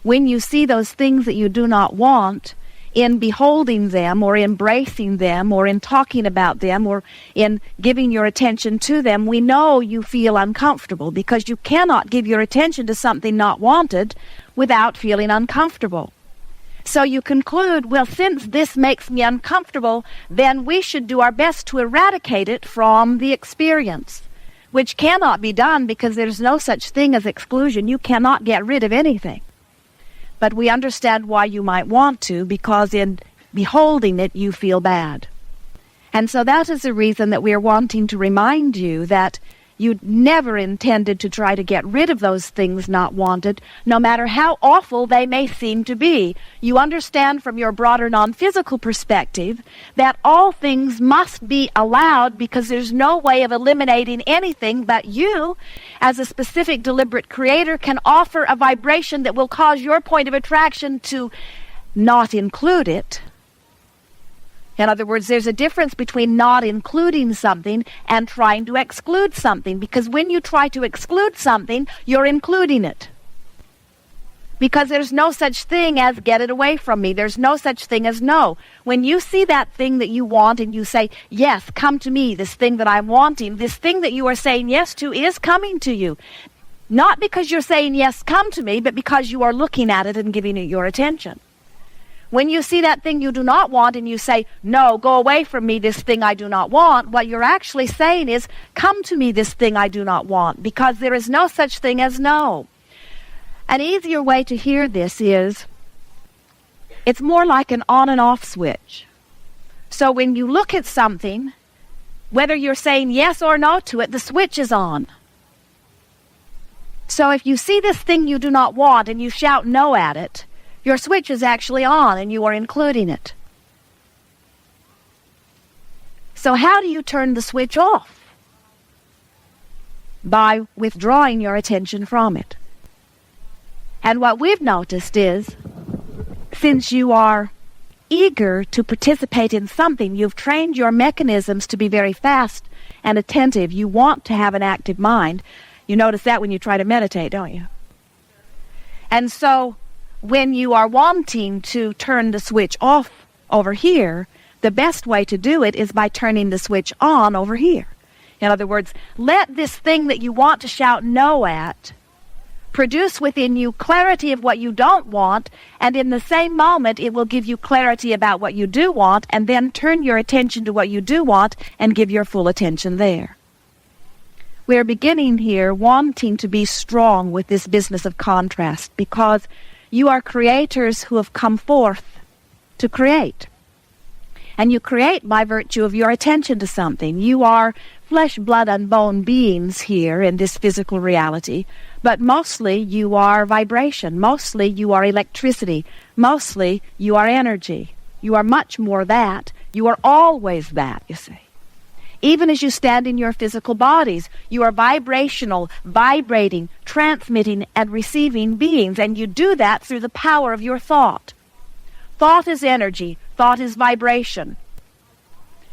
when you see those things that you do not want, in beholding them or embracing them or in talking about them or in giving your attention to them, we know you feel uncomfortable because you cannot give your attention to something not wanted without feeling uncomfortable. So you conclude, well, since this makes me uncomfortable, then we should do our best to eradicate it from the experience, which cannot be done because there's no such thing as exclusion. You cannot get rid of anything. But we understand why you might want to, because in beholding it, you feel bad. And so that is the reason that we are wanting to remind you that you never intended to try to get rid of those things not wanted, no matter how awful they may seem to be. You understand from your broader non-physical perspective that all things must be allowed because there's no way of eliminating anything, but you, as a specific deliberate creator, can offer a vibration that will cause your point of attraction to not include it. In other words, there's a difference between not including something and trying to exclude something, because when you try to exclude something, you're including it. Because there's no such thing as get it away from me. There's no such thing as no. When you see that thing that you want and you say, yes, come to me, this thing that I'm wanting, this thing that you are saying yes to is coming to you. Not because you're saying yes, come to me, but because you are looking at it and giving it your attention. When you see that thing you do not want and you say, no, go away from me, this thing I do not want, what you're actually saying is, come to me, this thing I do not want, because there is no such thing as no. An easier way to hear this is, it's more like an on and off switch. So when you look at something, whether you're saying yes or no to it, the switch is on. So if you see this thing you do not want and you shout no at it, your switch is actually on and you are including it. So how do you turn the switch off? By withdrawing your attention from it. And what we've noticed is, since you are eager to participate in something, you've trained your mechanisms to be very fast and attentive. You want to have an active mind. You notice that when you try to meditate, don't you? And so when you are wanting to turn the switch off over here, the best way to do it is by turning the switch on over here. In other words, let this thing that you want to shout no at produce within you clarity of what you don't want, and in the same moment it will give you clarity about what you do want, and then turn your attention to what you do want and give your full attention there. We're beginning here wanting to be strong with this business of contrast, because you are creators who have come forth to create. And you create by virtue of your attention to something. You are flesh, blood, and bone beings here in this physical reality, but mostly you are vibration. Mostly you are electricity. Mostly you are energy. You are much more that. You are always that, you see. Even as you stand in your physical bodies, you are vibrational, vibrating, transmitting, and receiving beings, and you do that through the power of your thought. Thought is energy. Thought is vibration.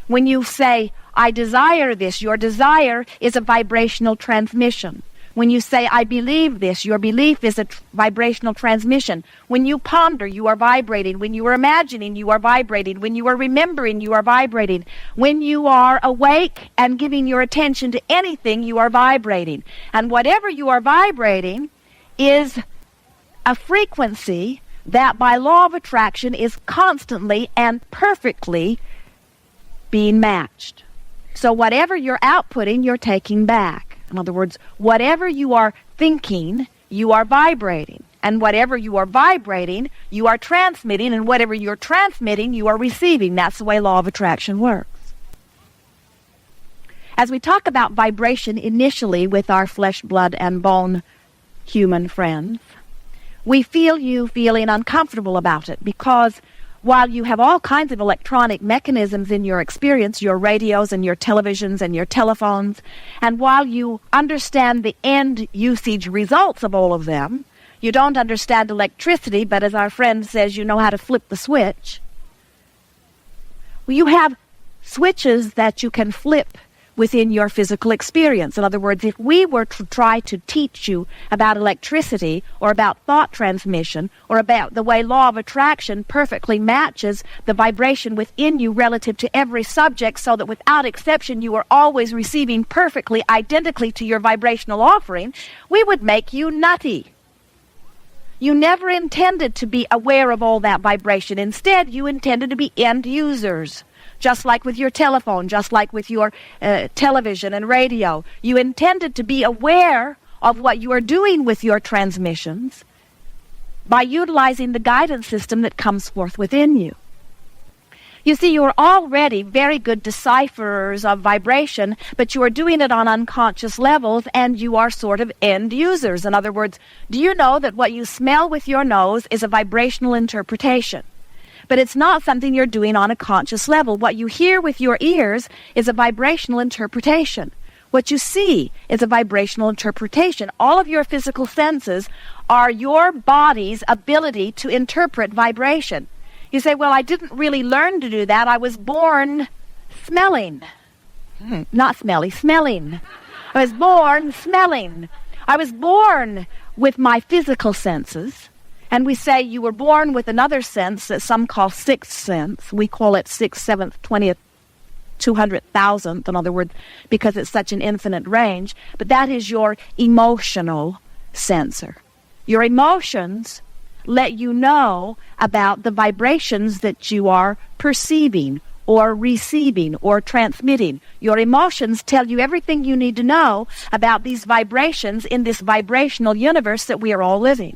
When you say, I desire this, your desire is a vibrational transmission. When you say, I believe this, your belief is a vibrational transmission. When you ponder, you are vibrating. When you are imagining, you are vibrating. When you are remembering, you are vibrating. When you are awake and giving your attention to anything, you are vibrating. And whatever you are vibrating is a frequency that by law of attraction is constantly and perfectly being matched. So whatever you're outputting, you're taking back. In other words, whatever you are thinking, you are vibrating. And whatever you are vibrating, you are transmitting. And whatever you're transmitting, you are receiving. That's the way law of attraction works. As we talk about vibration initially with our flesh, blood, and bone human friends, we feel you feeling uncomfortable about it, because while you have all kinds of electronic mechanisms in your experience, your radios and your televisions and your telephones, and while you understand the end usage results of all of them, you don't understand electricity, but as our friend says, you know how to flip the switch. Well, you have switches that you can flip within your physical experience. In other words, if we were to try to teach you about electricity or about thought transmission or about the way law of attraction perfectly matches the vibration within you relative to every subject so that without exception you are always receiving perfectly identically to your vibrational offering, we would make you nutty. You never intended to be aware of all that vibration. Instead, you intended to be end users. Just like with your telephone, just like with your television and radio. You intended to be aware of what you are doing with your transmissions by utilizing the guidance system that comes forth within you. You see, you are already very good decipherers of vibration, but you are doing it on unconscious levels, and you are sort of end users. In other words, do you know that what you smell with your nose is a vibrational interpretation? But it's not something you're doing on a conscious level. What you hear with your ears is a vibrational interpretation. What you see is a vibrational interpretation. All of your physical senses are your body's ability to interpret vibration. You say, well, I didn't really learn to do that. I was born smelling. Not smelly, smelling. I was born smelling. I was born with my physical senses. And we say you were born with another sense that some call sixth sense. We call it 6th, 7th, 20th, 200,000th, in other words, because it's such an infinite range. But that is your emotional sensor. Your emotions let you know about the vibrations that you are perceiving or receiving or transmitting. Your emotions tell you everything you need to know about these vibrations in this vibrational universe that we are all living.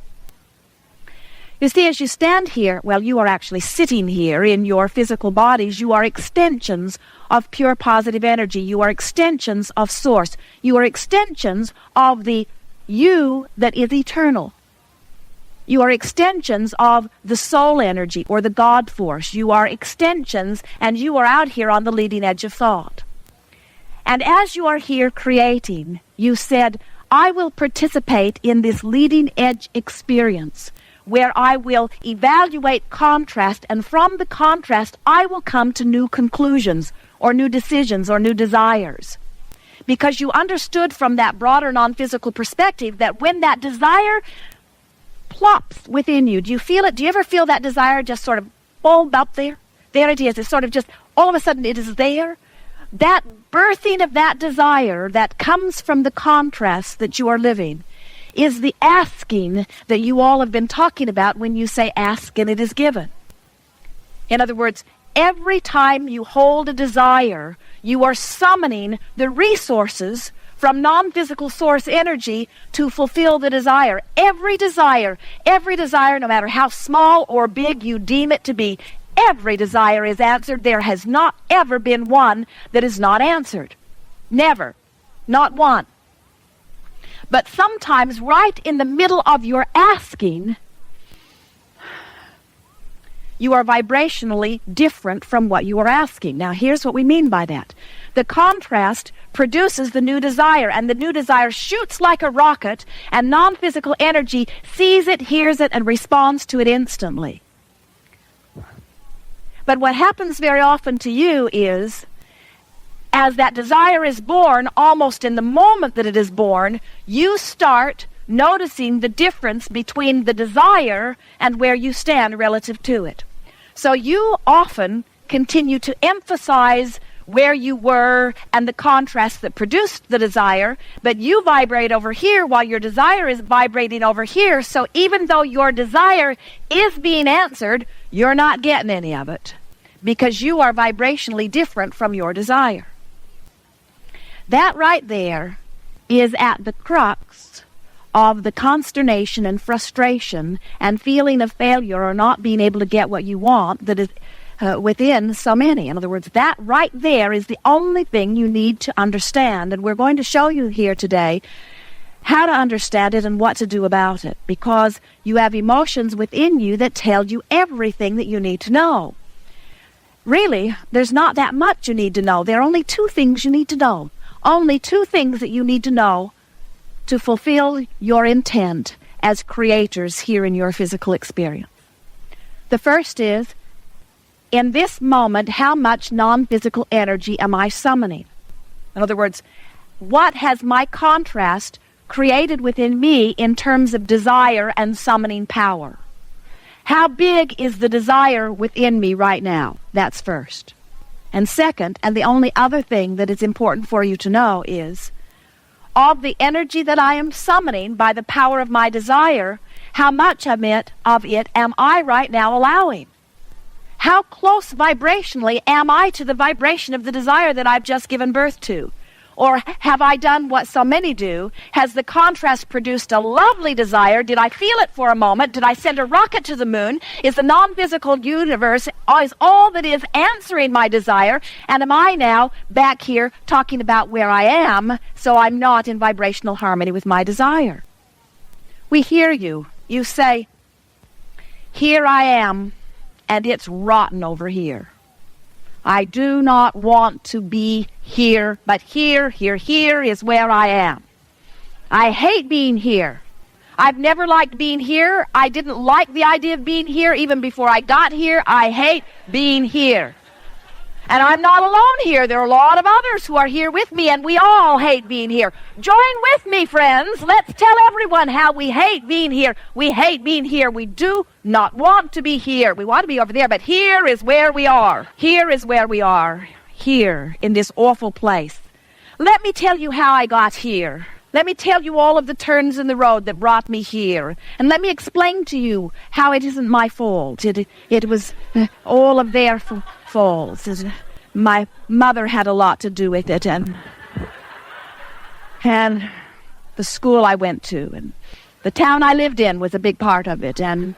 You see, as you stand here, well, you are actually sitting here in your physical bodies. You are extensions of pure positive energy. You are extensions of Source. You are extensions of the you that is eternal. You are extensions of the soul energy or the God force. You are extensions, and you are out here on the leading edge of thought. And as you are here creating, you said, I will participate in this leading edge experience where I will evaluate contrast, and from the contrast I will come to new conclusions or new decisions or new desires. Because you understood from that broader non-physical perspective that when that desire plops within you, do you feel it? Do you ever feel that desire just sort of bulb up there? There it is. It's sort of just, all of a sudden it is there. That birthing of that desire that comes from the contrast that you are living is the asking that you all have been talking about when you say ask and it is given. In other words, every time you hold a desire, you are summoning the resources from non-physical source energy to fulfill the desire. Every desire, no matter how small or big you deem it to be, every desire is answered. There has not ever been one that is not answered. Never. Not one. But sometimes right in the middle of your asking, you are vibrationally different from what you are asking. Now, here's what we mean by that. The contrast produces the new desire, and the new desire shoots like a rocket, and non-physical energy sees it, hears it, and responds to it instantly. But what happens very often to you is, as that desire is born, almost in the moment that it is born, you start noticing the difference between the desire and where you stand relative to it. So you often continue to emphasize where you were and the contrast that produced the desire, but you vibrate over here while your desire is vibrating over here. So even though your desire is being answered, you're not getting any of it because you are vibrationally different from your desire. That right there is at the crux of the consternation and frustration and feeling of failure or not being able to get what you want that is within so many. In other words, that right there is the only thing you need to understand. And we're going to show you here today how to understand it and what to do about it, because you have emotions within you that tell you everything that you need to know. Really, there's not that much you need to know. There are only two things you need to know. Only two things that you need to know to fulfill your intent as creators here in your physical experience. The first is, in this moment, how much non-physical energy am I summoning? In other words, what has my contrast created within me in terms of desire and summoning power? How big is the desire within me right now? That's first. And second, and the only other thing that is important for you to know is, of the energy that I am summoning by the power of my desire, how much of it am I right now allowing? How close vibrationally am I to the vibration of the desire that I've just given birth to? Or have I done what so many do? Has the contrast produced a lovely desire? Did I feel it for a moment? Did I send a rocket to the moon? Is the non-physical universe is all that is answering my desire? And am I now back here talking about where I am, so I'm not in vibrational harmony with my desire? We hear you. You say, here I am, and it's rotten over here. I do not want to be here, but here is where I am. I hate being here. I've never liked being here. I didn't like the idea of being here even before I got here. I hate being here. And I'm not alone here. There are a lot of others who are here with me, and we all hate being here. Join with me, friends. Let's tell everyone how we hate being here. We hate being here. We do not want to be here. We want to be over there, but here is where we are. Here is where we are. Here, in this awful place. Let me tell you how I got here. Let me tell you all of the turns in the road that brought me here. And let me explain to you how it isn't my fault. It was all of their faults. My mother had a lot to do with it, and the school I went to, and the town I lived in was a big part of it, and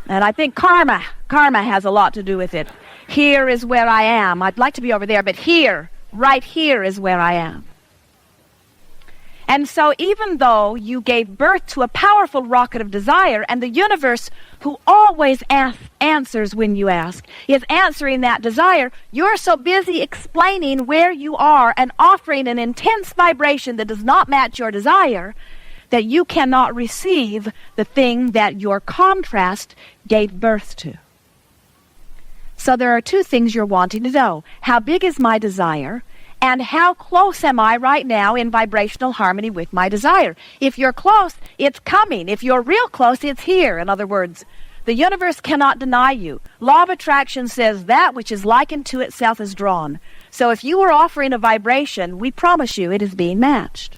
I think karma has a lot to do with it. Here is where I am. I'd like to be over there, but here, right here is where I am. And so even though you gave birth to a powerful rocket of desire, and the universe, who always answers when you ask, is answering that desire, you're so busy explaining where you are and offering an intense vibration that does not match your desire, that you cannot receive the thing that your contrast gave birth to. So there are two things you're wanting to know. How big is my desire? And how close am I right now in vibrational harmony with my desire? If you're close, it's coming. If you're real close, it's here. In other words, the universe cannot deny you. Law of attraction says that which is likened to itself is drawn. So if you are offering a vibration, we promise you it is being matched.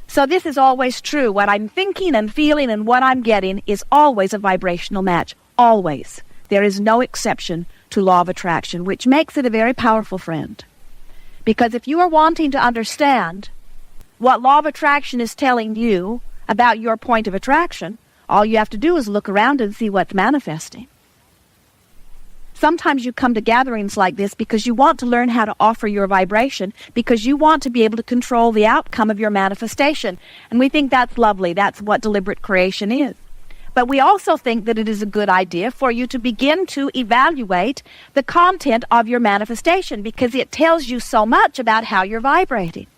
So this is always true. What I'm thinking and feeling and what I'm getting is always a vibrational match. Always. There is no exception to law of attraction, which makes it a very powerful friend. Because if you are wanting to understand what law of attraction is telling you about your point of attraction, all you have to do is look around and see what's manifesting. Sometimes you come to gatherings like this because you want to learn how to offer your vibration, because you want to be able to control the outcome of your manifestation. And we think that's lovely. That's what deliberate creation is. But we also think that it is a good idea for you to begin to evaluate the content of your manifestation, because it tells you so much about how you're vibrating.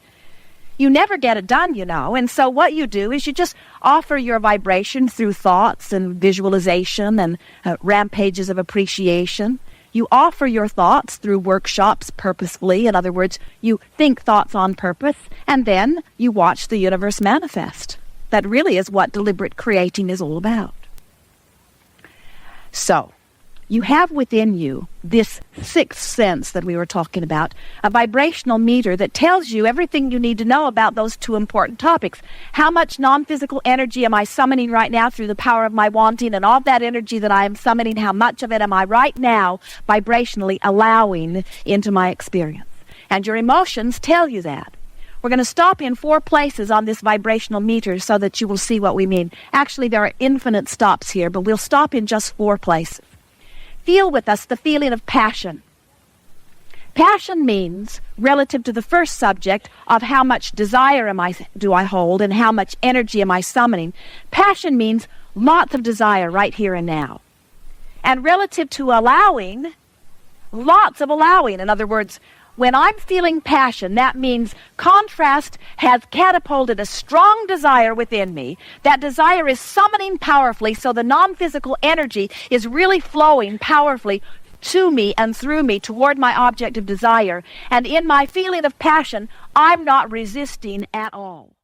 You never get it done, you know, and so what you do is you just offer your vibration through thoughts and visualization and rampages of appreciation. You offer your thoughts through workshops purposefully. In other words, you think thoughts on purpose, and then you watch the universe manifest. That really is what deliberate creating is all about. So, you have within you this sixth sense that we were talking about, a vibrational meter that tells you everything you need to know about those two important topics. How much non-physical energy am I summoning right now through the power of my wanting, and all that energy that I am summoning, how much of it am I right now vibrationally allowing into my experience? And your emotions tell you that. We're going to stop in 4 places on this vibrational meter so that you will see what we mean. Actually, there are infinite stops here, but we'll stop in just 4 places. Feel with us the feeling of passion. Passion means, relative to the first subject of how much desire do I hold and how much energy am I summoning, passion means lots of desire right here and now. And relative to allowing, lots of allowing. In other words, when I'm feeling passion, that means contrast has catapulted a strong desire within me. That desire is summoning powerfully, so the non-physical energy is really flowing powerfully to me and through me toward my object of desire. And in my feeling of passion, I'm not resisting at all.